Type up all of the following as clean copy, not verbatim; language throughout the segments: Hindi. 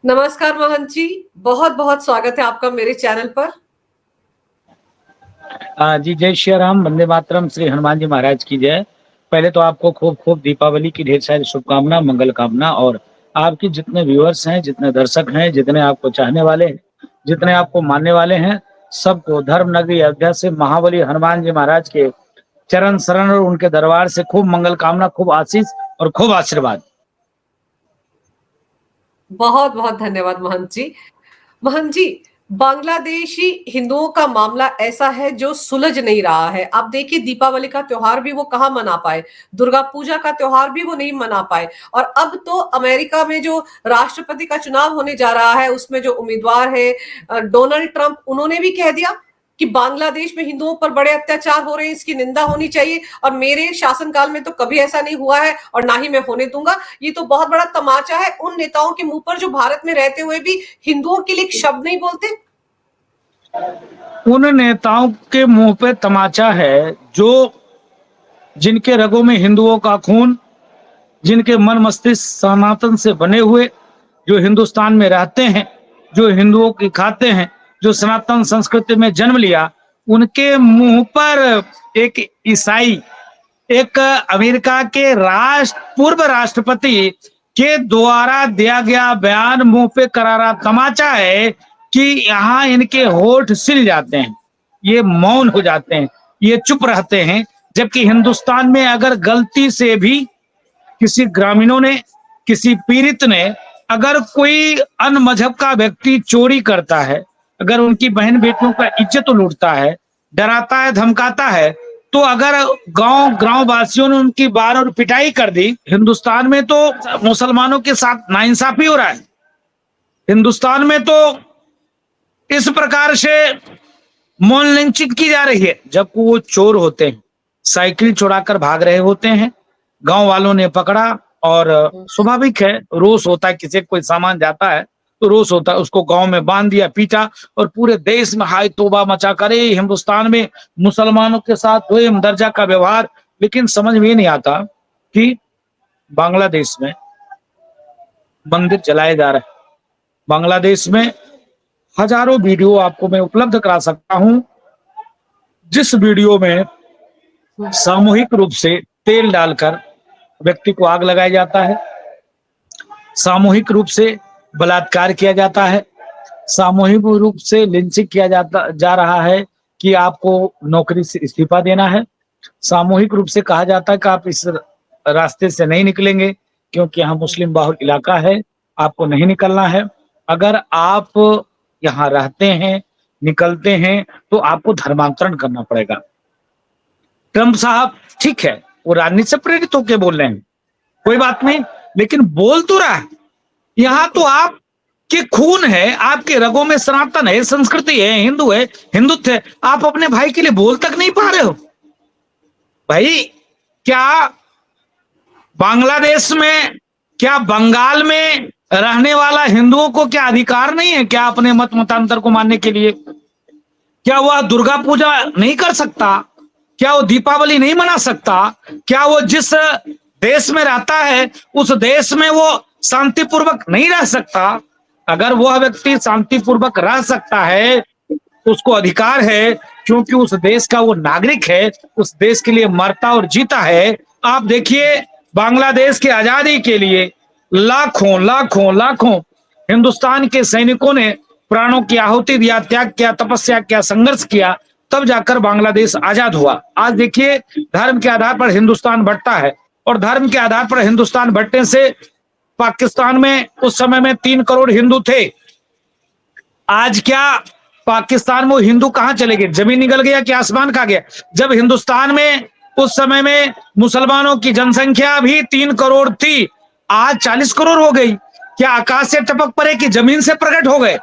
नमस्कार महंत जी। बहुत बहुत स्वागत है आपका मेरे चैनल पर। जी जय श्री राम, वंदे मातरम, श्री हनुमान जी महाराज की जय। पहले तो आपको खूब खूब दीपावली की ढेर सारी शुभकामना, मंगल कामना। और आपके जितने व्यूअर्स हैं, जितने दर्शक हैं, जितने आपको चाहने वाले हैं, जितने आपको मानने वाले हैं, सबको धर्म नगरी अयोध्या से महाबली हनुमान जी महाराज के चरण शरण और उनके दरबार से खूब मंगल कामना, खूब आशीष और खूब आशीर्वाद। बहुत बहुत धन्यवाद महंत जी। महंत जी, बांग्लादेशी हिंदुओं का मामला ऐसा है जो सुलझ नहीं रहा है। आप देखिए, दीपावली का त्योहार भी वो कहाँ मना पाए, दुर्गा पूजा का त्योहार भी वो नहीं मना पाए। और अब तो अमेरिका में जो राष्ट्रपति का चुनाव होने जा रहा है, उसमें जो उम्मीदवार है डोनाल्ड ट्रंप, उन्होंने भी कह दिया कि बांग्लादेश में हिंदुओं पर बड़े अत्याचार हो रहे हैं, इसकी निंदा होनी चाहिए। और मेरे शासनकाल में तो कभी ऐसा नहीं हुआ है और ना ही मैं होने दूंगा। ये तो बहुत बड़ा तमाचा है उन नेताओं के मुंह पर जो भारत में रहते हुए भी हिंदुओं के लिए एक शब्द नहीं बोलते। उन नेताओं के मुंह पे तमाचा है जो जिनके रगों में हिंदुओं का खून, जिनके मन मस्तिष्क सनातन से बने हुए, जो हिंदुस्तान में रहते हैं, जो हिंदुओं की खाते हैं, जो सनातन संस्कृति में जन्म लिया, उनके मुंह पर एक ईसाई, एक अमेरिका के पूर्व राष्ट्रपति के द्वारा दिया गया बयान मुंह पे करारा तमाचा है कि यहाँ इनके होठ सिल जाते हैं, ये मौन हो जाते हैं, ये चुप रहते हैं। जबकि हिंदुस्तान में अगर गलती से भी किसी ग्रामीणों ने, किसी पीड़ित ने, अगर कोई अन्य मजहब का व्यक्ति चोरी करता है, अगर उनकी बहन बेटियों का इज्जत लूटता है, डराता है, धमकाता है, तो अगर गांव गांव वासियों ने उनकी बार और पिटाई कर दी। हिंदुस्तान में तो मुसलमानों के साथ नाइंसाफी हो रहा है। हिंदुस्तान में तो इस प्रकार से मौन लिंचिंग की जा रही है। जब वो चोर होते हैं, साइकिल चुराकर भाग रहे होते हैं, गांव वालों ने पकड़ा और स्वाभाविक है, रोष होता है, किसी कोई सामान जाता है तो रोष होता है, उसको गांव में बांध दिया, पीटा, और पूरे देश में हाय तौबा मचा करे हिंदुस्तान में मुसलमानों के साथ दोयम दर्जा का व्यवहार। लेकिन समझ में नहीं आता कि बांग्लादेश में मंदिर जलाए जा रहे हैं। बांग्लादेश में हजारों वीडियो आपको मैं उपलब्ध करा सकता हूं, जिस वीडियो में सामूहिक रूप से तेल डालकर व्यक्ति को आग लगाया जाता है, सामूहिक रूप से बलात्कार किया जाता है, सामूहिक रूप से लिंचिंग किया जा रहा है कि आपको नौकरी से इस्तीफा देना है, सामूहिक रूप से कहा जाता है कि आप इस रास्ते से नहीं निकलेंगे क्योंकि यहाँ मुस्लिम बाहुल इलाका है, आपको नहीं निकलना है। अगर आप यहाँ रहते हैं, निकलते हैं, तो आपको धर्मांतरण करना पड़ेगा। ट्रंप साहब ठीक है, वो राजनीति से प्रेरित होकर बोल रहे हैं, कोई बात नहीं, लेकिन बोल तो रहा है। यहाँ तो आप के खून है, आपके रगों में सनातन है, संस्कृति है, हिंदू है, हिंदुत्व है, आप अपने भाई के लिए बोल तक नहीं पा रहे हो। भाई, क्या बांग्लादेश में, क्या बंगाल में रहने वाला हिंदुओं को क्या अधिकार नहीं है क्या अपने मत मतांतर को मानने के लिए? क्या वह दुर्गा पूजा नहीं कर सकता? क्या वो दीपावली नहीं मना सकता? क्या वो जिस देश में रहता है उस देश में वो शांतिपूर्वक नहीं रह सकता? अगर वह व्यक्ति शांतिपूर्वक रह सकता है, उसको अधिकार है, क्योंकि उस देश का वो नागरिक है, उस देश के लिए मरता और जीता है। आप देखिए, बांग्लादेश की आजादी के लिए लाखों लाखों लाखों हिंदुस्तान के सैनिकों ने प्राणों की आहुति दिया, त्याग किया, तपस्या किया, संघर्ष किया, तब जाकर बांग्लादेश आजाद हुआ। आज देखिए, धर्म के आधार पर हिंदुस्तान बंटता है, और धर्म के आधार पर हिंदुस्तान बंटने से पाकिस्तान में उस समय में 3 करोड़ हिंदू थे। आज क्या पाकिस्तान में हिंदू कहां चले गए? जमीन निकल गया कि आसमान खा गया? जब हिंदुस्तान में उस समय में मुसलमानों की जनसंख्या भी 3 करोड़ थी, आज 40 करोड़ हो गई। क्या आकाश से टपक पड़े कि जमीन से प्रकट हो गए?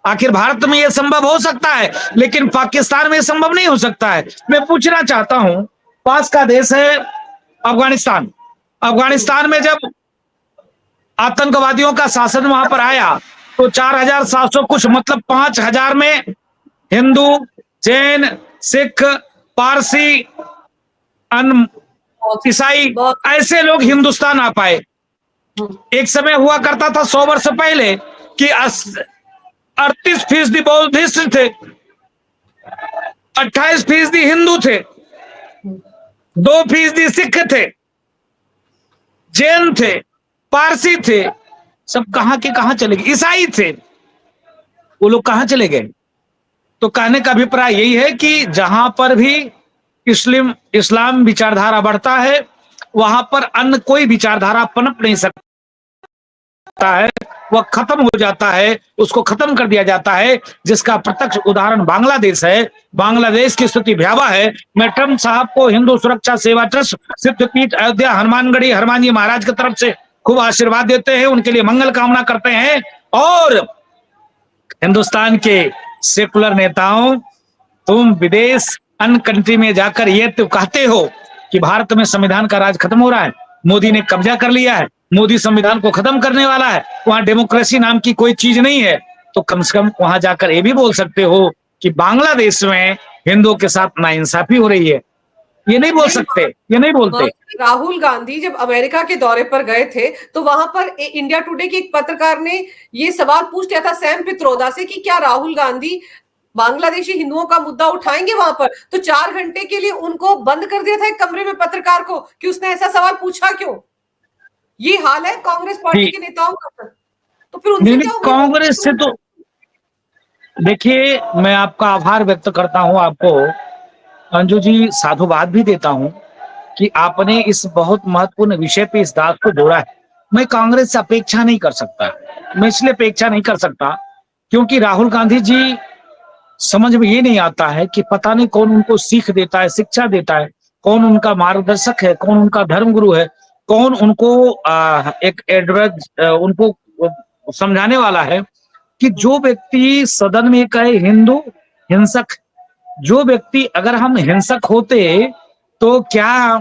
आखिर भारत में यह संभव हो सकता है, लेकिन पाकिस्तान में यह संभव नहीं हो सकता है। मैं पूछना चाहता हूं, पास का देश है अफगानिस्तान। अफगानिस्तान में जब आतंकवादियों का शासन वहां पर आया तो 4700 कुछ, मतलब 5000 में हिंदू, जैन, सिख, पारसी, ईसाई, ऐसे लोग हिंदुस्तान आ पाए। एक समय हुआ करता था 100 वर्ष पहले कि 38% बौद्धिस्ट थे, 28% हिंदू थे, 2% सिख थे, जैन थे, पारसी थे, सब कहां के कहां चले गए, ईसाई थे, वो लोग कहां चले गए। तो कहने का अभिप्राय यही है कि जहां पर भी इस्लाम विचारधारा बढ़ता है, वहां पर अन्य कोई विचारधारा पनप नहीं सकता है, वह खत्म हो जाता है, उसको खत्म कर दिया जाता है, जिसका प्रत्यक्ष उदाहरण बांग्लादेश है। बांग्लादेश की स्थिति भयावह है। मैं ट्रम्प साहब को हिंदू सुरक्षा सेवा ट्रस्ट, सिद्धपीठ अयोध्या, हनुमानगढ़ी हनुमान जी महाराज की तरफ से खूब आशीर्वाद देते हैं, उनके लिए मंगल कामना करते हैं। और हिंदुस्तान के सेकुलर नेताओं, तुम विदेश अन्य कंट्री में जाकर ये तो कहते हो कि भारत में संविधान का राज खत्म हो रहा है, मोदी ने कब्जा कर लिया है, मोदी संविधान को खत्म करने वाला है, वहां डेमोक्रेसी नाम की कोई चीज नहीं है, तो कम से कम वहां जाकर ये भी बोल सकते हो कि बांग्लादेश में हिंदुओं के साथ नाइंसाफी हो रही है। ये नहीं बोल सकते, ये नहीं बोलते। राहुल गांधी जब अमेरिका के दौरे पर गए थे तो वहां पर इंडिया टुडे के एक पत्रकार ने ये सवाल पूछ लिया था सैम पित्रोदा से कि क्या राहुल गांधी बांग्लादेशी हिंदुओं का मुद्दा उठाएंगे वहां पर, तो 4 घंटे के लिए उनको बंद कर दिया था एक कमरे में पत्रकार को कि उसने ऐसा सवाल पूछा क्यों। ये हाल है कांग्रेस पार्टी के नेताओं का। तो फिर उनसे क्या कांग्रेस से तो देखिए, मैं आपका आभार व्यक्त करता हूं, आपको अंजू जी साधुवाद भी देता हूं कि आपने इस बहुत महत्वपूर्ण विषय पे इस दास को जोड़ा है। मैं कांग्रेस से अपेक्षा नहीं कर सकता, मैं इसलिए अपेक्षा नहीं कर सकता क्योंकि राहुल गांधी जी समझ में ये नहीं आता है कि पता नहीं कौन उनको सीख देता है, शिक्षा देता है, कौन उनका मार्गदर्शक है, कौन उनका धर्मगुरु है, कौन उनको एक एडवाइस उनको समझाने वाला है कि जो व्यक्ति सदन में कहे हिंदू हिंसक, जो व्यक्ति, अगर हम हिंसक होते तो क्या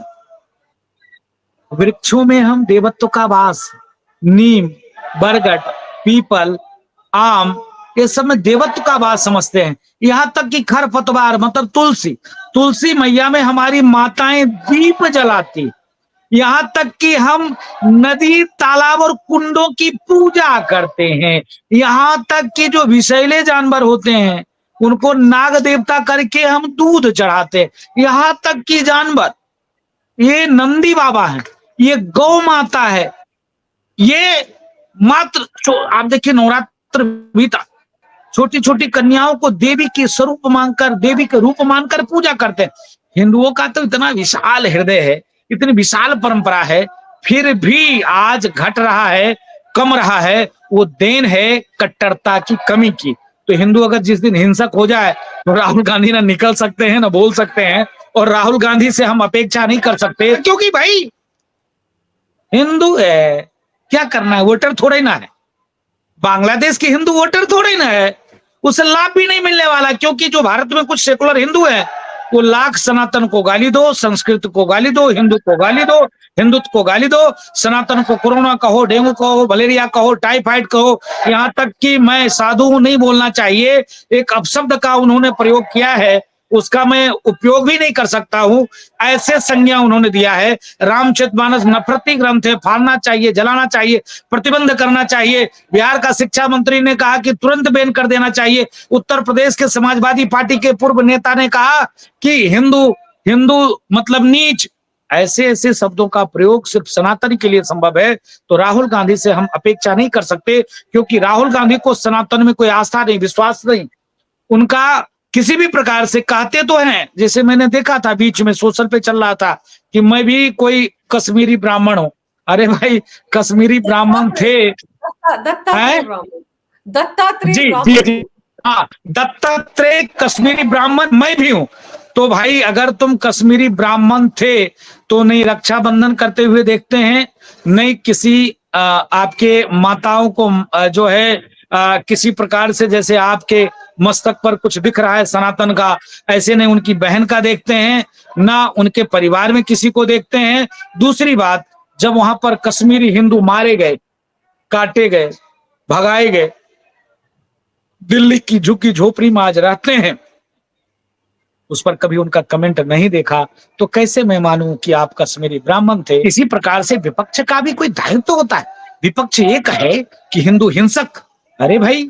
वृक्षों में हम देवत्व का वास, नीम, बरगद, पीपल, आम, ये सब में देवत्व का वास समझते हैं। यहां तक कि खरपतवार मतलब तुलसी मैया में हमारी माताएं दीप जलाती, यहां तक कि हम नदी, तालाब और कुंडों की पूजा करते हैं, यहां तक कि जो विषैले जानवर होते हैं उनको नाग देवता करके हम दूध चढ़ाते, यहां तक कि जानवर, ये नंदी बाबा है, ये गौ माता है, ये मात्र आप देखिए नवरात्र बीता, छोटी छोटी कन्याओं को देवी के स्वरूप मानकर, देवी के रूप मानकर पूजा करते हैं। हिंदुओं का तो इतना विशाल हृदय है, इतनी विशाल परंपरा है, फिर भी आज घट रहा है, कम रहा है, वो देन है कट्टरता की कमी की। तो हिंदू अगर जिस दिन हिंसक हो जाए तो राहुल गांधी ना निकल सकते हैं, ना बोल सकते हैं, और राहुल गांधी से हम अपेक्षा नहीं कर सकते क्योंकि भाई हिंदू है, क्या करना है, वोटर थोड़े ना है, बांग्लादेश के हिंदू वोटर थोड़े ना है, उसे लाभ भी नहीं मिलने वाला, क्योंकि जो भारत में कुछ सेकुलर हिंदू है वो लाख सनातन को गाली दो, संस्कृत को गाली दो, हिंदू को गाली दो, हिंदुत्व को गाली दो, सनातन को कोरोना कहो, डेंगू कहो, मलेरिया कहो, टाइफाइड कहो, यहाँ तक कि मैं साधु नहीं बोलना चाहिए, एक अपशब्द का उन्होंने प्रयोग किया है, उसका मैं उपयोग भी नहीं कर सकता हूं, ऐसे संज्ञा उन्होंने दिया है। रामचरितमानस नफरती ग्रंथ है, फाड़ना चाहिए, जलाना चाहिए, प्रतिबंध करना चाहिए। बिहार का शिक्षा मंत्री ने कहा कि तुरंत बैन कर देना चाहिए। उत्तर प्रदेश के समाजवादी पार्टी के पूर्व नेता ने कहा कि हिंदू मतलब नीच। ऐसे ऐसे शब्दों का प्रयोग सिर्फ सनातन के लिए संभव है। तो राहुल गांधी से हम अपेक्षा नहीं कर सकते, क्योंकि राहुल गांधी को सनातन में कोई आस्था नहीं, विश्वास नहीं, उनका किसी भी प्रकार से कहते तो हैं, जैसे मैंने देखा था बीच में सोशल पे चल रहा था कि मैं भी कोई कश्मीरी ब्राह्मण हूं। अरे भाई, कश्मीरी ब्राह्मण थे, दत्तात्रेय, हाँ, दत्तात्रेय कश्मीरी ब्राह्मण मैं भी हूं। तो भाई अगर तुम कश्मीरी ब्राह्मण थे तो नहीं रक्षाबंधन करते हुए देखते हैं, नहीं किसी आपके माताओं को जो है किसी प्रकार से, जैसे आपके मस्तक पर कुछ दिख रहा है सनातन का, ऐसे नहीं उनकी बहन का देखते हैं, ना उनके परिवार में किसी को देखते हैं। दूसरी बात, जब वहां पर कश्मीरी हिंदू मारे गए, काटे गए, भगाए गए, दिल्ली की झुग्गी झोपड़ी में आज रहते हैं, उस पर कभी उनका कमेंट नहीं देखा, तो कैसे मैं मानूं कि आप कश्मीरी ब्राह्मण थे। इसी प्रकार से विपक्ष का भी कोई दायित्व होता है। विपक्ष ये कहे कि हिंदू हिंसक, अरे भाई,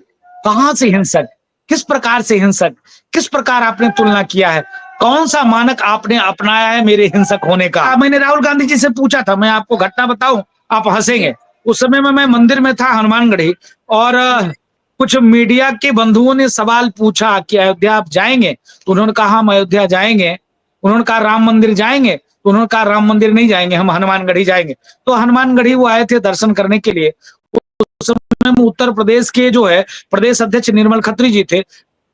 कहां से हिंसक, किस प्रकार से हिंसक, किस प्रकार आपने तुलना किया है, कौन सा मानक आपने अपनाया है मेरे हिंसक होने का? मैंने राहुल गांधी जी से पूछा था, मैं आपको घटना बताऊं, आप हंसेंगे। उस समय में मैं मंदिर में था हनुमानगढ़ी, और कुछ मीडिया के बंधुओं ने सवाल पूछा कि अयोध्या आप जाएंगे? तो उन्होंने कहा हम अयोध्या जाएंगे। उन्होंने कहा राम मंदिर जाएंगे? तो उन्होंने कहा राम मंदिर नहीं जाएंगे, हम हनुमानगढ़ी जाएंगे। तो हनुमानगढ़ी वो आए थे दर्शन करने के लिए। उस समय में उत्तर प्रदेश के जो है प्रदेश अध्यक्ष निर्मल खत्री जी थे।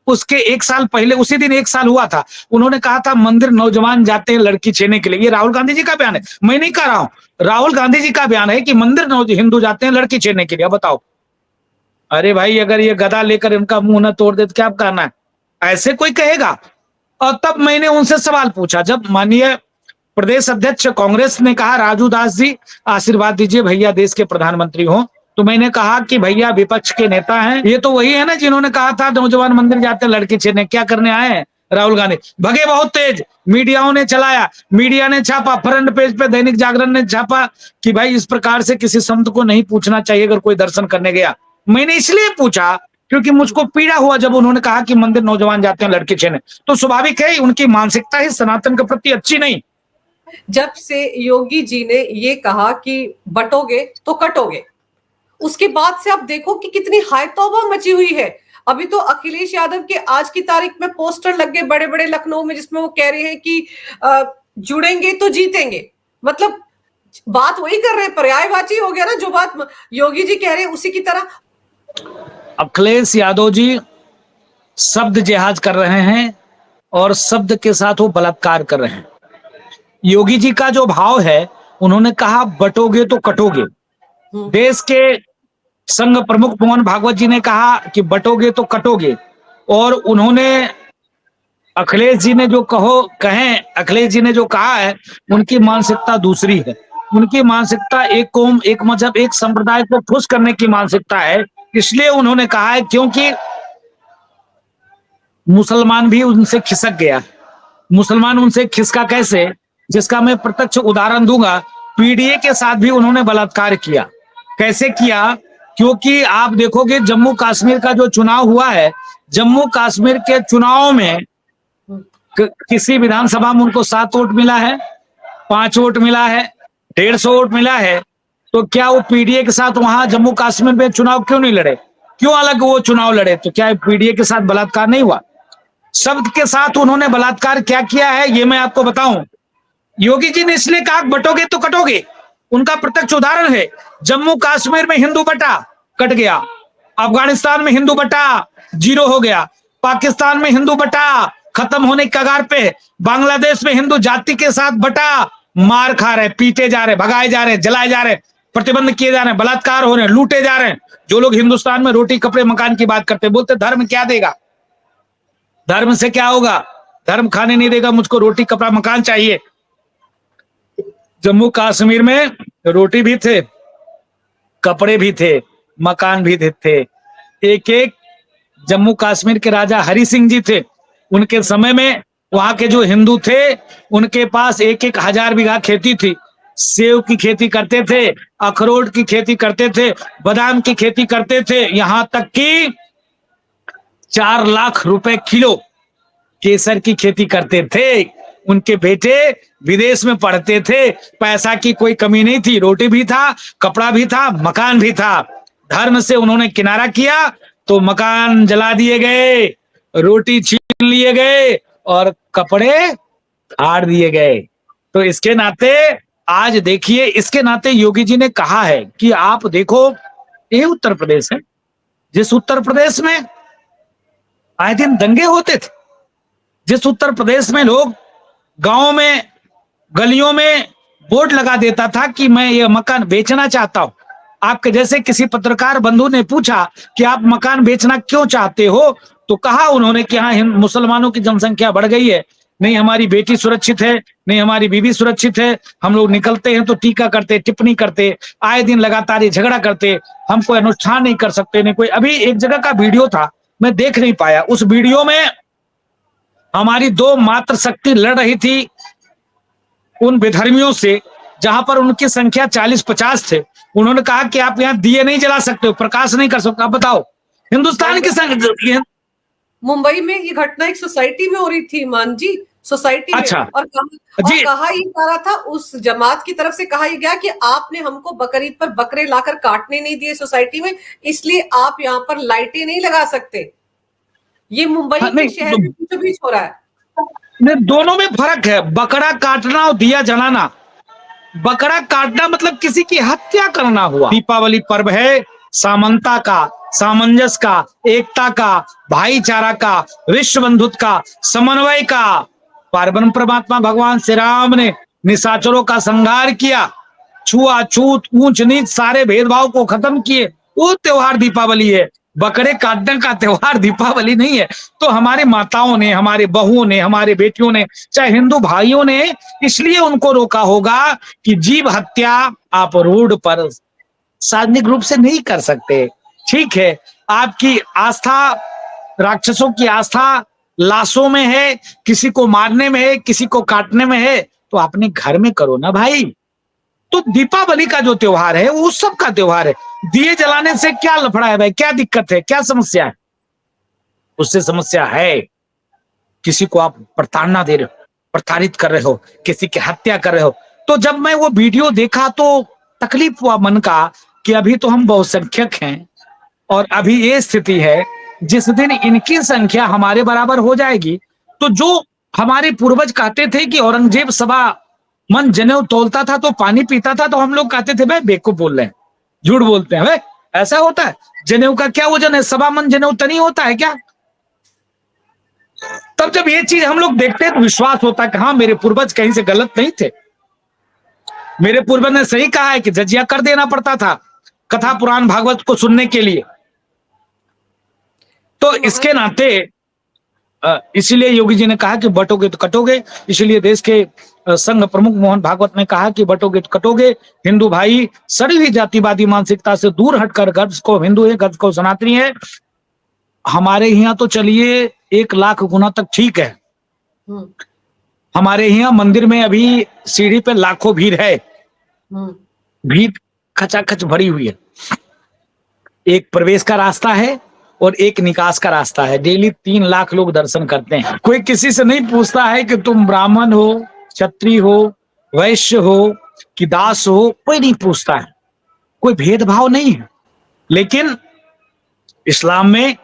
उसके एक साल पहले, उसी दिन एक साल हुआ था, उन्होंने कहा था मंदिर नौजवान जाते हैं लड़की छेड़ने के लिए। ये राहुल गांधी जी का बयान है, मैं नहीं कह रहा हूं, राहुल गांधी जी का बयान है कि मंदिर हिंदू जाते हैं लड़की छेड़ने के लिए। बताओ, अरे भाई, अगर ये गदा लेकर इनका मुंह न तोड़ दे तो क्या करना है? ऐसे कोई कहेगा? और तब मैंने उनसे सवाल पूछा, जब माननीय प्रदेश अध्यक्ष कांग्रेस ने कहा राजू दास जी आशीर्वाद दीजिए भैया देश के प्रधानमंत्री हो, तो मैंने कहा कि भैया विपक्ष के नेता हैं, ये तो वही है ना जिन्होंने कहा था नौजवान मंदिर जाते लड़की छेड़ने, क्या करने आए हैं राहुल गांधी? भगे बहुत तेज, मीडियाओं ने चलाया, मीडिया ने छापा, फ्रंट पेज पे दैनिक जागरण ने छापा कि भाई इस प्रकार से किसी संत को नहीं पूछना चाहिए अगर कोई दर्शन करने गया। मैंने इसलिए पूछा क्योंकि मुझको पीड़ा हुआ जब उन्होंने कहा कि मंदिर नौजवान जाते हैं लड़की छेड़ने। तो स्वाभाविक है उनकी मानसिकता ही सनातन के प्रति अच्छी नहीं। जब से योगी जी ने ये कहा कि बटोगे तो कटोगे, उसके बाद से आप देखो कि कितनी हाय तौबा मची हुई है। अभी तो अखिलेश यादव के आज की तारीख में पोस्टर लग गए बड़े बड़े लखनऊ में, जिसमें वो कह रहे हैं कि जुड़ेंगे तो जीतेंगे। मतलब बात वही कर रहे हैं, पर्यायवाची हो गया ना, जो बात योगी जी कह रहे हैं उसी की तरह। अखिलेश यादव जी शब्द जिहाद कर रहे हैं और शब्द के साथ वो बलात्कार कर रहे हैं। योगी जी का जो भाव है, उन्होंने कहा बटोगे तो कटोगे। देश के संघ प्रमुख मोहन भागवत जी ने कहा कि बटोगे तो कटोगे, और उन्होंने अखिलेश जी ने जो अखिलेश जी ने जो कहा है, उनकी मानसिकता दूसरी है। उनकी मानसिकता एक कौम, एक मजहब, एक संप्रदाय को खुश करने की मानसिकता है। इसलिए उन्होंने कहा है क्योंकि मुसलमान भी उनसे खिसक गया। मुसलमान उनसे खिसका कैसे, जिसका मैं प्रत्यक्ष उदाहरण दूंगा। पीडीए के साथ भी उन्होंने बलात्कार किया। कैसे किया? क्योंकि आप देखोगे जम्मू कश्मीर का जो चुनाव हुआ है, जम्मू कश्मीर के चुनाव में किसी विधानसभा में उनको 7 वोट मिला है, 5 वोट मिला है, 150 वोट मिला है। तो क्या वो पीडीए के साथ वहां जम्मू कश्मीर में चुनाव क्यों नहीं लड़े? क्यों अलग वो चुनाव लड़े? तो क्या पीडीए के साथ बलात्कार नहीं हुआ? शब्द के साथ उन्होंने बलात्कार क्या किया है ये मैं आपको बताऊं। योगी जी ने इसलिए कहा बटोगे तो कटोगे, उनका प्रत्यक्ष उदाहरण है। जम्मू कश्मीर में हिंदू बटा, कट गया। अफगानिस्तान में हिंदू बटा, 0 हो गया। पाकिस्तान में हिंदू बटा, खत्म होने के कगार पे। बांग्लादेश में हिंदू जाति के साथ बटा, मार खा रहे, पीटे जा रहे, भगाए जा रहे, जलाए जा रहे, प्रतिबंध किए जा रहे हैं, बलात्कार हो रहे हैं, लूटे जा रहे हैं। जो लोग हिंदुस्तान में रोटी कपड़े मकान की बात करते, बोलते धर्म क्या देगा, धर्म से क्या होगा, धर्म खाने नहीं देगा, मुझको रोटी कपड़ा मकान चाहिए। जम्मू कश्मीर में रोटी भी थे, कपड़े भी थे, मकान भी थे। एक एक जम्मू कश्मीर के राजा हरि सिंह जी थे, उनके समय में वहां के जो हिंदू थे उनके पास 1-1 हजार बीघा खेती थी। सेव की खेती करते थे, अखरोट की खेती करते थे, बादाम की खेती करते थे, यहां तक कि 4 लाख रुपए किलो केसर की खेती करते थे। उनके बेटे विदेश में पढ़ते थे, पैसा की कोई कमी नहीं थी, रोटी भी था, कपड़ा भी था, मकान भी था। धर्म से उन्होंने किनारा किया तो मकान जला दिए गए, रोटी छीन लिए गए और कपड़े फाड़ दिए गए। तो इसके नाते आज देखिए, इसके नाते योगी जी ने कहा है कि आप देखो, ये उत्तर प्रदेश है, जिस उत्तर प्रदेश में आए दिन दंगे होते थे, जिस उत्तर प्रदेश में लोग गांव में, गलियों में बोर्ड लगा देता था कि मैं ये मकान बेचना चाहता हूं। आपके जैसे किसी पत्रकार बंधु ने पूछा कि आप मकान बेचना क्यों चाहते हो, तो कहा उन्होंने कि हाँ, मुसलमानों की जनसंख्या बढ़ गई है, नहीं हमारी बेटी सुरक्षित है, नहीं हमारी बीवी सुरक्षित है, हम लोग निकलते हैं तो टीका करते, टिप्पणी करते, आए दिन लगातार ये झगड़ा करते, हम कोई अनुष्ठान नहीं कर सकते। नहीं कोई, अभी एक जगह का वीडियो था, मैं देख नहीं पाया, उस वीडियो में हमारी 2 मातृशक्ति लड़ रही थी उन विधर्मियों से, जहां पर उनकी संख्या 40-50 थे। उन्होंने कहा कि आप यहां दिए नहीं जला सकते हो, प्रकाश नहीं कर सकते। आप बताओ, हिंदुस्तान की संग मुंबई में ये घटना एक सोसाइटी में हो रही थी मान जी, सोसाइटी में। अच्छा और जी, कहा ये जा रहा था, उस जमात की तरफ से कहा यह गया कि आपने हमको बकरीद पर बकरे लाकर काटने नहीं दिए सोसाइटी में, इसलिए आप यहाँ पर लाइटें नहीं लगा सकते। ये मुंबई हाँ, के नहीं शहर के बीचों बीच हो रहा है। नहीं, दोनों में फर्क है। बकरा काटना और दिया जलाना। बकरा काटना मतलब किसी की हत्या करना हुआ। दीपावली पर्व है सामनता का, सामंजस्य का, एकता का, भाईचारा का, विश्व बंधुत्व का, समन्वय का। पार्वन परमात्मा भगवान श्री राम ने निशाचरों का संहार किया, छुआछूत, ऊंच नीच सारे भेदभाव को खत्म किए, वो त्योहार दीपावली है। बकरे काटने का त्योहार दीपावली नहीं है। तो हमारे माताओं ने, हमारे बहुओं ने, हमारे बेटियों ने, चाहे हिंदू भाइयों ने इसलिए उनको रोका होगा कि जीव हत्या आप रोड पर सार्वजनिक रूप से नहीं कर सकते। ठीक है, आपकी आस्था, राक्षसों की आस्था लाशों में है, किसी को मारने में है, किसी को काटने में है, तो अपने घर में करो ना भाई। तो दीपावली का जो त्योहार है वो उत्सव का त्योहार है। दिए जलाने से क्या लफड़ा है भाई, क्या दिक्कत है, क्या समस्या है? उससे समस्या है किसी को आप प्रताड़ना दे रहे हो, प्रताड़ित कर रहे हो, किसी की हत्या कर रहे हो। तो जब मैं वो वीडियो देखा तो तकलीफ हुआ मन का कि अभी तो हम बहुसंख्यक हैं और अभी ये स्थिति है, जिस दिन इनकी संख्या हमारे बराबर हो जाएगी तो जो हमारे पूर्वज कहते थे कि औरंगजेब सभा मन जनेऊ तोलता था तो पानी पीता था, तो हम लोग कहते थे भाई बेवकूफ बोल रहे हैं, झूठ बोलते हैं भाई, ऐसा होता है? जनेऊ का क्या वजन है? सभा मन जनेऊ तनी होता है क्या? तब जब ये चीज हम लोग देखते हैं तो विश्वास होता है कि हाँ मेरे पूर्वज कहीं से गलत नहीं थे, मेरे पूर्वज ने सही कहा है कि जजिया कर देना पड़ता था कथा पुराण भागवत को सुनने के लिए। तो इसके नाते इसीलिए योगी जी ने कहा कि बटोगे तो कटोगे। इसलिए देश के संघ प्रमुख मोहन भागवत ने कहा कि बटोगे तो कटोगे। हिंदू भाई सड़ी हुई जातिवादी मानसिकता से दूर हटकर गर्व को हिंदू है, गर्व को सनातनी है। हमारे यहाँ तो चलिए 1,00,000 गुना तक ठीक है। हमारे यहाँ मंदिर में अभी सीढ़ी पे लाखों भीड़ है, भीड़ खचाखच भरी हुई है। एक प्रवेश का रास्ता है और एक निकास का रास्ता है। डेली 3 लाख लोग दर्शन करते हैं। कोई किसी से नहीं पूछता है कि तुम ब्राह्मण हो, क्षत्रिय हो, वैश्य हो कि दास हो, कोई नहीं पूछता है, कोई भेदभाव नहीं है। लेकिन इस्लाम में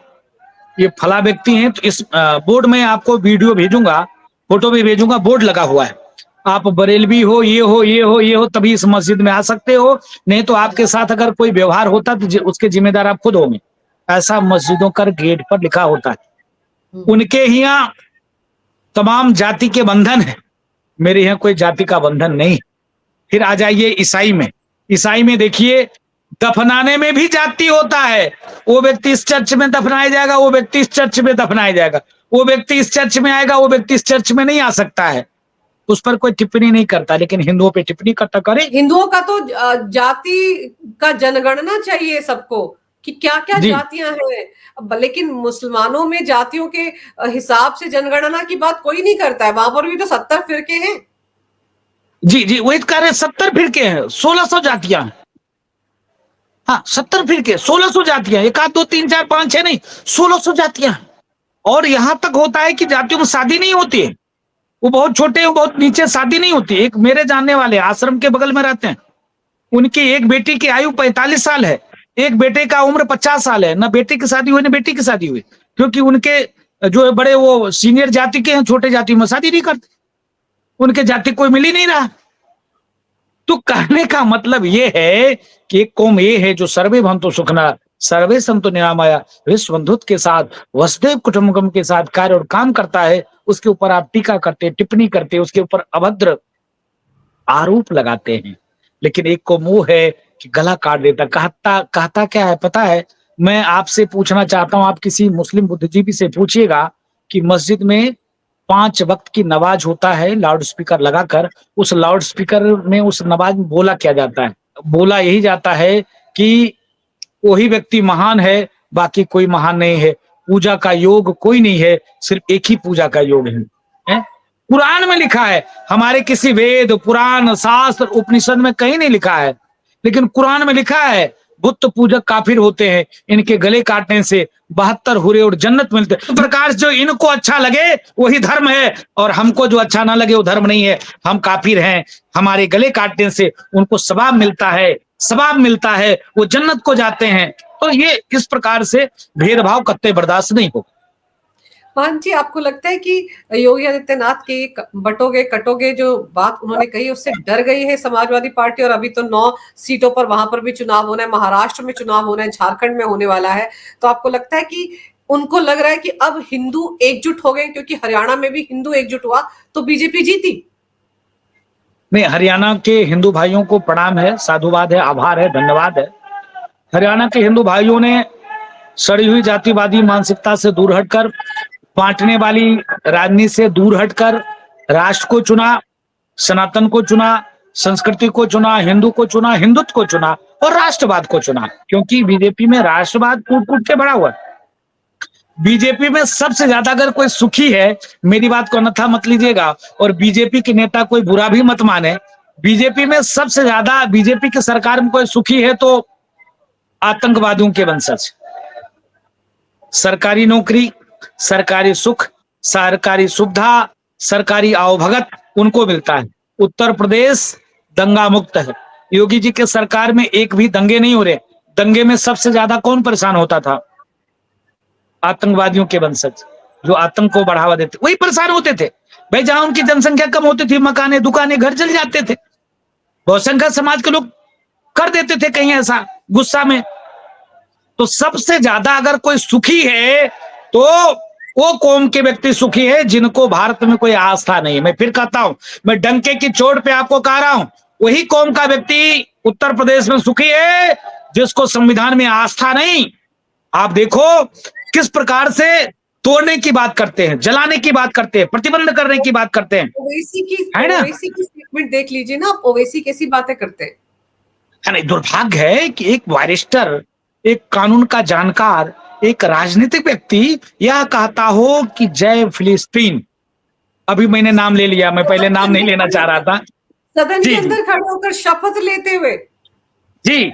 ये फला व्यक्ति हैं, तो इस बोर्ड में आपको वीडियो भेजूंगा, फोटो भी भेजूंगा, बोर्ड लगा हुआ है। आप बरेलवी हो, ये हो, ये हो, ये हो, तभी इस मस्जिद में आ सकते हो, नहीं तो आपके साथ अगर कोई व्यवहार होता तो उसके जिम्मेदार आप खुद होंगे। ऐसा मस्जिदों का गेट पर लिखा होता है। उनके यहाँ तमाम जाति के बंधन है, मेरे यहाँ कोई जाति का बंधन नहीं। फिर आ जाइए ईसाई में। ईसाई में देखिए दफनाने में भी जाति होता है। वो व्यक्ति इस चर्च में दफनाया जाएगा, वो व्यक्ति इस चर्च में दफनाया जाएगा, वो व्यक्ति इस चर्च में आएगा, वो व्यक्ति इस चर्च में नहीं आ सकता है। उस पर कोई टिप्पणी नहीं करता, लेकिन हिंदुओं पे टिप्पणी करता। करे हिंदुओं का तो जाति का जनगणना चाहिए सबको कि क्या क्या जातियां हैं, लेकिन मुसलमानों में जातियों के हिसाब से जनगणना की बात कोई नहीं करता है। वहां पर भी तो 70 फिरके हैं। जी जी, वही कह रहे 70 फिरके हैं, 1600 जातियां। हाँ 70 फिरके, 1600 जातियां, 1 2 3 4 5 6 नहीं, 1600 जातियां। और यहां तक होता है कि जातियों में शादी नहीं होती है, वो बहुत छोटे, बहुत नीचे, शादी नहीं होती। एक मेरे जानने वाले आश्रम के बगल में रहते हैं, उनकी एक बेटी की आयु 45 साल है, एक बेटे का उम्र 50 साल है। ना बेटे की शादी हुई ना बेटी की शादी हुई, क्योंकि उनके जो बड़े वो सीनियर जाति के हैं, छोटे जाति में शादी नहीं करते, उनके जाति कोई मिल ही नहीं रहा। तो कहने का मतलब ये है कि एक कौम ये है जो सर्वे भवन्तु सुखिनः सर्वे सन्तु निरामया विश्व बंधुत्व के साथ, वसुधैव कुटुम्बकम के साथ कार्य और काम करता है। उसके ऊपर आप टीका करते, टिप्पणी करते, उसके ऊपर अभद्र आरोप लगाते हैं। लेकिन एक को मुंह है कि गला काट देता। कहता क्या है पता है? मैं आपसे पूछना चाहता हूं, आप किसी मुस्लिम बुद्धिजीवी से पूछिएगा कि मस्जिद में 5 वक्त की नमाज होता है लाउड स्पीकर लगाकर, उस लाउड स्पीकर में उस नमाज में बोला क्या जाता है? बोला यही जाता है कि वही व्यक्ति महान है, बाकी कोई महान नहीं है, पूजा का योग कोई नहीं है, सिर्फ एक ही पूजा का योग है। कुरान में लिखा है, हमारे किसी वेद, पुराण, शास्त्र, उपनिषद में कहीं नहीं लिखा है, लेकिन कुरान में लिखा है बुत पूजक काफिर होते हैं, इनके गले काटने से 72 हुरे और जन्नत मिलते हैं। तो प्रकार जो इनको अच्छा लगे वही धर्म है, और हमको जो अच्छा ना लगे वो धर्म नहीं है। हम काफिर हैं, हमारे गले काटने से उनको सवाब मिलता है, सवाब मिलता है, वो जन्नत को जाते हैं। तो ये इस प्रकार से भेदभाव कत्ते बर्दाश्त नहीं हो। मान जी, आपको लगता है कि योगी आदित्यनाथ की बटोगे कटोगे जो बात उन्होंने कही उससे डर गई है समाजवादी पार्टी? और अभी तो 9 सीटों पर वहां पर भी चुनाव होना है, महाराष्ट्र में चुनाव होना है, झारखंड में होने वाला है। तो आपको लगता है कि उनको लग रहा है कि अब हिंदू एकजुट हो गए? क्योंकि हरियाणा में भी हिंदू एकजुट हुआ तो बीजेपी जीती। नहीं, हरियाणा के हिंदू भाइयों को प्रणाम है, साधुवाद है, आभार है, धन्यवाद है। हरियाणा के हिंदू भाइयों ने सड़ी हुई जातिवादी मानसिकता से दूर हटकर, बांटने वाली राजनीति से दूर हटकर राष्ट्र को चुना, सनातन को चुना, संस्कृति को चुना, हिंदू को चुना, हिंदुत्व को चुना और राष्ट्रवाद को चुना। क्योंकि बीजेपी में राष्ट्रवाद कूट कूट के बड़ा हुआ है। बीजेपी में सबसे ज्यादा अगर कोई सुखी है, मेरी बात को अन्यथा मत लीजिएगा और बीजेपी के नेता कोई बुरा भी मत माने, बीजेपी में सबसे ज्यादा बीजेपी की सरकार में कोई सुखी है तो आतंकवादियों के वंशज। सरकारी नौकरी, सरकारी सुख, सरकारी सुविधा, सरकारी आवभगत उनको मिलता है। उत्तर प्रदेश दंगा मुक्त है। योगी जी के सरकार में एक भी दंगे नहीं हो रहे। दंगे में सबसे ज्यादा कौन परेशान होता था? आतंकवादियों के वंशज, जो आतंक को बढ़ावा देते, वही परेशान होते थे। भाई जहां उनकी जनसंख्या कम होती थी, मकाने दुकानें घर जल जाते थे। बहुसंख्यक समाज के लोग कर देते थे कहीं ऐसा गुस्सा में। तो सबसे ज्यादा अगर कोई सुखी है तो वो कौम के व्यक्ति सुखी है जिनको भारत में कोई आस्था नहीं है। मैं फिर कहता हूं, मैं डंके की चोट पे आपको कह रहा हूं, वही कौम का व्यक्ति उत्तर प्रदेश में सुखी है जिसको संविधान में आस्था नहीं। आप देखो किस प्रकार से तोड़ने की बात करते हैं, जलाने की बात करते हैं, प्रतिबंध करने की बात करते हैं, ओवैसी की है ना? ओवैसी की स्टेटमेंट देख लीजिए ना आप, ओवैसी कैसी बातें करते हैं। है नहीं, दुर्भाग्य है कि एक बैरिस्टर, एक कानून का जानकार, एक राजनीतिक व्यक्ति यह कहता हो कि जय फिलिस्तीन। अभी मैंने नाम ले लिया, मैं पहले नाम नहीं लेना चाह रहा था। सदन जी के अंदर खड़े होकर शपथ लेते हुए। जी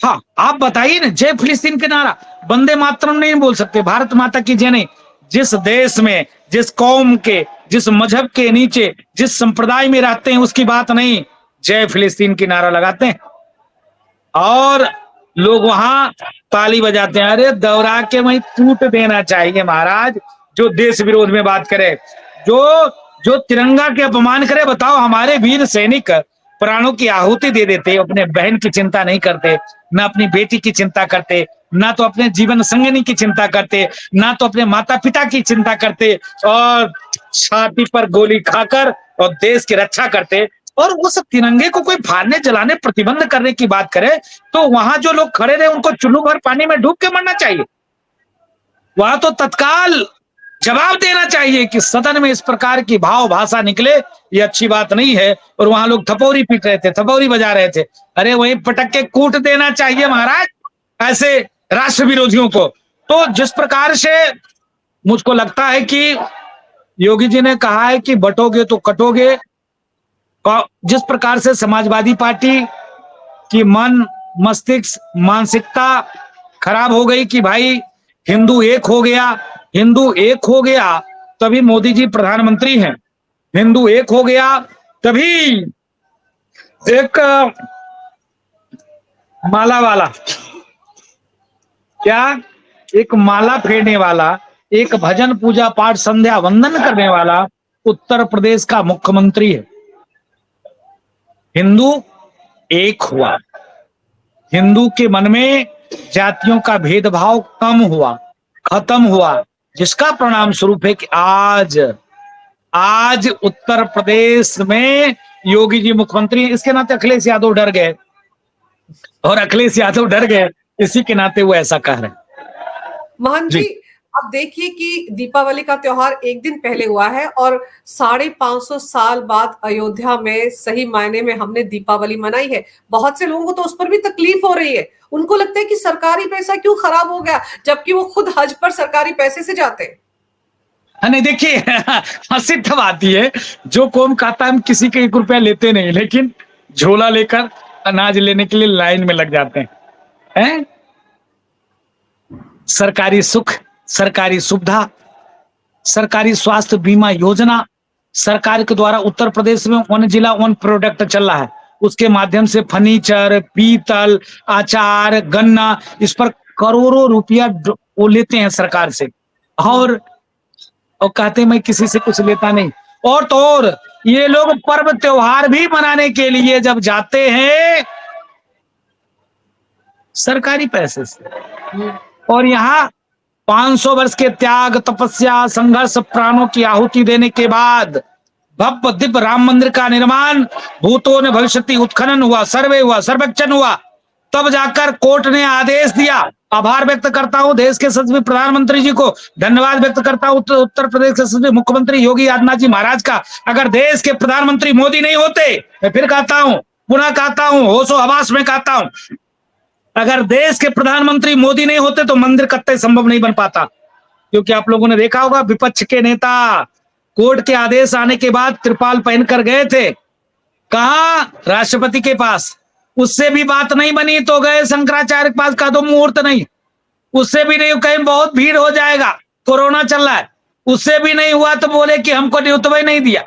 हाँ, आप बताइए ना, जय फिलिस्तीन के नारा, वंदे मातरम नहीं बोल सकते, भारत माता की जय नहीं। जिस देश में, जिस कौम के, जिस मजहब के नीचे, जिस संप्रदाय में रहते हैं उसकी बात नहीं, जय फिलिस्तीन की नारा लगाते हैं और लोग वहां ताली बजाते हैं। अरे दौरा के वहीं टूट देना चाहिए महाराज। जो देश विरोध में बात करे, जो जो तिरंगा के अपमान करे। बताओ, हमारे वीर सैनिक प्राणों की आहुति दे देते, अपने बहन की चिंता नहीं करते, ना अपनी बेटी की चिंता करते, ना तो अपने जीवन संगिनी की चिंता करते, ना तो अपने माता पिता की चिंता करते, और छाती पर गोली खाकर और देश की रक्षा करते। और उस तिरंगे को कोई फाड़ने, जलाने, प्रतिबंध करने की बात करे तो वहां जो लोग खड़े रहे उनको चुल्लू भर पानी में डूब के मरना चाहिए। वहां तो तत्काल जवाब देना चाहिए कि सदन में इस प्रकार की भाव भाषा निकले, ये अच्छी बात नहीं है। और वहां लोग थपौरी पीट रहे थे, थपौरी बजा रहे थे। अरे वहीं पटक के कूट देना चाहिए महाराज ऐसे राष्ट्र विरोधियों को। तो जिस प्रकार से मुझको लगता है कि योगी जी ने कहा है कि बटोगे तो कटोगे, और जिस प्रकार से समाजवादी पार्टी की मन मस्तिष्क मानसिकता खराब हो गई कि भाई हिंदू एक हो गया, हिंदू एक हो गया तभी मोदी जी प्रधानमंत्री हैं, हिंदू एक हो गया तभी एक माला वाला, क्या, एक माला फेरने वाला, एक भजन पूजा पाठ संध्या वंदन करने वाला उत्तर प्रदेश का मुख्यमंत्री है। हिंदू एक हुआ, हिंदू के मन में जातियों का भेदभाव कम हुआ, खत्म हुआ, जिसका परिणाम स्वरूप है कि आज उत्तर प्रदेश में योगी जी मुख्यमंत्री। इसके नाते अखिलेश यादव डर गए, और अखिलेश यादव डर गए, इसी के नाते वो ऐसा कह रहे हैं। मोहन जी, अब देखिए कि दीपावली का त्योहार एक दिन पहले हुआ है और 550 साल बाद अयोध्या में सही मायने में हमने दीपावली मनाई है। बहुत से लोगों को तो उस पर भी तकलीफ हो रही है। उनको लगता है कि सरकारी पैसा क्यों खराब हो गया, जबकि वो खुद हज पर सरकारी पैसे से जाते हैं। नहीं देखिए, हंसी तब आती है जो कौम कहता है हम किसी के 1 रुपया लेते नहीं, लेकिन झोला लेकर अनाज लेने के लिए लाइन में लग जाते हैं। है? सरकारी सुख, सरकारी सुविधा, सरकारी स्वास्थ्य बीमा योजना सरकार के द्वारा उत्तर प्रदेश में वन जिला वन प्रोडक्ट चल रहा है। उसके माध्यम से फर्नीचर, पीतल, अचार, गन्ना, इस पर करोड़ों रुपया वो लेते हैं सरकार से, और कहते हैं मैं किसी से कुछ लेता नहीं। और तो और ये लोग पर्व त्योहार भी मनाने के लिए जब जाते हैं सरकारी पैसे से, और यहाँ 500 वर्ष के त्याग, तपस्या, संघर्ष, प्राणों की आहुति देने के बाद भव्य दिव्य राम मंदिर का निर्माण, भूतों ने भविष्यति उत्खनन हुआ, सर्वे हुआ, सर्वेक्षण हुआ, तब जाकर कोर्ट ने आदेश दिया। आभार व्यक्त करता हूं देश के यशस्वी प्रधानमंत्री जी को, धन्यवाद व्यक्त करता हूं उत्तर प्रदेश के यशस्वी मुख्यमंत्री योगी आदित्यनाथ जी महाराज का। अगर देश के प्रधानमंत्री मोदी नहीं होते, मैं फिर कहता हूं, पुनः कहता हूं, होशो हवास में कहता हूं, अगर देश के प्रधानमंत्री मोदी नहीं होते तो मंदिर कतई संभव नहीं बन पाता। क्योंकि आप लोगों ने देखा होगा विपक्ष के नेता कोर्ट के आदेश आने के बाद त्रिपाल पहनकर गए थे, कहा? राष्ट्रपति के पास। उससे भी बात नहीं बनी तो गए शंकराचार्य के पास, का दो मुहूर्त नहीं। उससे भी नहीं, कहीं बहुत भीड़ हो जाएगा, कोरोना चल रहा है। उससे भी नहीं हुआ तो बोले कि हमको न्योता नहीं दिया।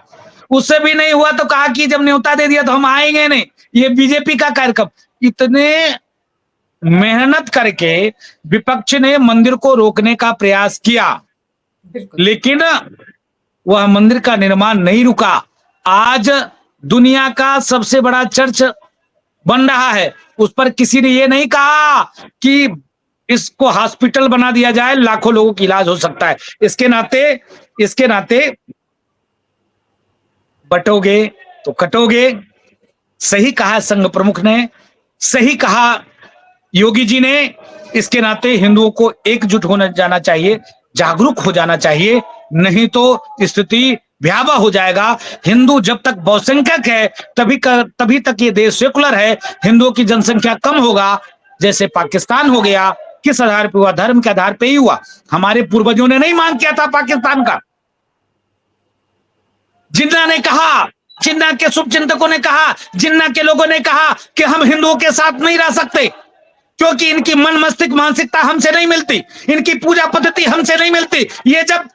उससे भी नहीं हुआ तो कहा कि जब न्योता दे दिया तो हम आएंगे नहीं। ये बीजेपी का कार्यक्रम। इतने मेहनत करके विपक्ष ने मंदिर को रोकने का प्रयास किया, लेकिन वह मंदिर का निर्माण नहीं रुका। आज दुनिया का सबसे बड़ा चर्च बन रहा है, उस पर किसी ने ये नहीं कहा कि इसको हॉस्पिटल बना दिया जाए, लाखों लोगों की इलाज हो सकता है। इसके नाते बटोगे तो कटोगे। सही कहा संघ प्रमुख ने, सही कहा योगी जी ने। इसके नाते हिंदुओं को एकजुट होना जाना चाहिए, जागरूक हो जाना चाहिए, नहीं तो स्थिति भयावह हो जाएगा। हिंदू जब तक बहुसंख्यक है तभी तक ये देश सेकुलर है। हिंदुओं की जनसंख्या कम होगा, जैसे पाकिस्तान हो गया, किस आधार पे हुआ? धर्म के आधार पे ही हुआ। हमारे पूर्वजों ने नहीं मांग किया था पाकिस्तान का। जिन्ना ने कहा, जिन्ना के शुभचिंतकों ने कहा, जिन्ना के लोगों ने कहा कि हम हिंदुओं के साथ नहीं रह सकते, क्योंकि इनकी मन मस्तिष्क मानसिकता हमसे नहीं मिलती, इनकी पूजा पद्धति हमसे नहीं मिलती। ये जब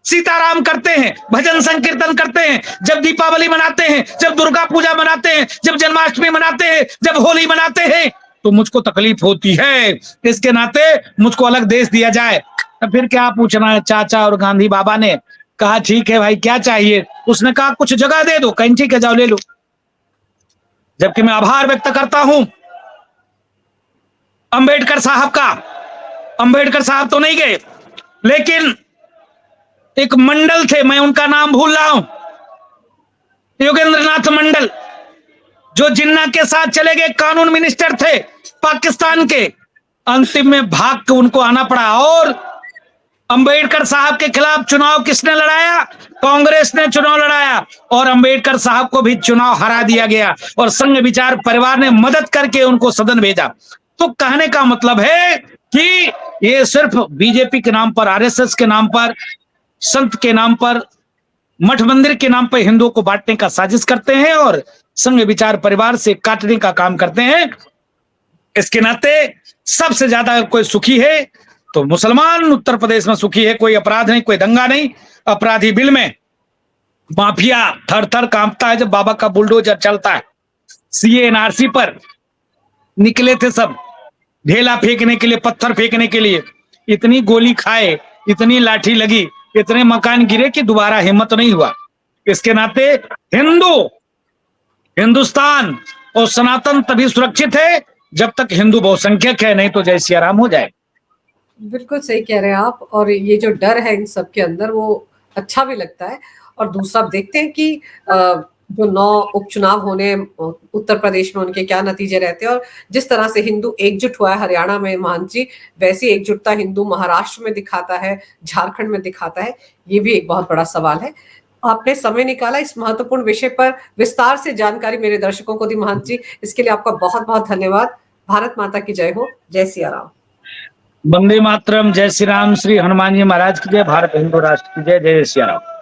सीताराम करते हैं, भजन संकीर्तन करते हैं, जब दीपावली मनाते हैं, जब दुर्गा पूजा मनाते हैं, जब जन्माष्टमी मनाते हैं, जब होली मनाते हैं, तो मुझको तकलीफ होती है। इसके नाते मुझको अलग देश दिया जाए। तो फिर क्या पूछना है? चाचा और गांधी बाबा ने कहा ठीक है भाई, क्या चाहिए? उसने कहा कुछ जगह दे दो। कहीं ठीक है, जाओ ले लो। जबकि मैं आभार व्यक्त करता हूं अंबेडकर साहब का। अंबेडकर साहब तो नहीं गए, लेकिन एक मंडल थे, मैं उनका नाम भूल रहा हूं, योगेंद्रनाथ मंडल, जो जिन्ना के साथ चले गए, कानून मिनिस्टर थे पाकिस्तान के। अंतिम में भाग के उनको आना पड़ा। और अंबेडकर साहब के खिलाफ चुनाव किसने लड़ाया? कांग्रेस ने चुनाव लड़ाया, और अंबेडकर साहब को भी चुनाव हरा दिया गया, और संघ विचार परिवार ने मदद करके उनको सदन भेजा। तो कहने का मतलब है कि ये सिर्फ बीजेपी के नाम पर, आरएसएस के नाम पर, संत के नाम पर, मठ मंदिर के नाम पर हिंदुओं को बांटने का साजिश करते हैं और संघ विचार परिवार से काटने का काम करते हैं। इसके नाते सबसे ज्यादा कोई सुखी है तो मुसलमान उत्तर प्रदेश में सुखी है। कोई अपराध नहीं, कोई दंगा नहीं। अपराधी बिल में माफिया थर थर कांपता है जब बाबा का बुलडोजर चलता है। सीए एनआरसी पर निकले थे सब, ढेला फेंकने के लिए, पत्थर फेंकने के लिए। इतनी गोली खाए, इतनी लाठी लगी, इतने मकान गिरे कि दोबारा हिम्मत नहीं हुआ। इसके नाते हिंदुस्तान और सनातन तभी सुरक्षित है जब तक हिंदू बहुसंख्यक है, नहीं तो जय सिया राम हो जाए। बिल्कुल सही कह रहे हैं आप। और ये जो डर है इन सब के अंदर, वो अच्छा भी लगता है। और दूसरा आप देखते हैं कि जो 9 उपचुनाव होने उत्तर प्रदेश में, उनके क्या नतीजे रहते हैं, और जिस तरह से हिंदू एकजुट हुआ है हरियाणा में महंत जी, वैसी एकजुटता हिंदू महाराष्ट्र में दिखाता है, झारखंड में दिखाता है। ये भी एक बहुत बड़ा सवाल है। आपने समय निकाला इस महत्वपूर्ण विषय पर विस्तार से जानकारी मेरे दर्शकों को दी महंत जी, इसके लिए आपका बहुत बहुत धन्यवाद। भारत माता की जय हो। जय सिया राम। वंदे मातरम। जय श्री राम। श्री हनुमान जी महाराज की जय। भारत हिंदू राष्ट्र की जय। जय सिया राम।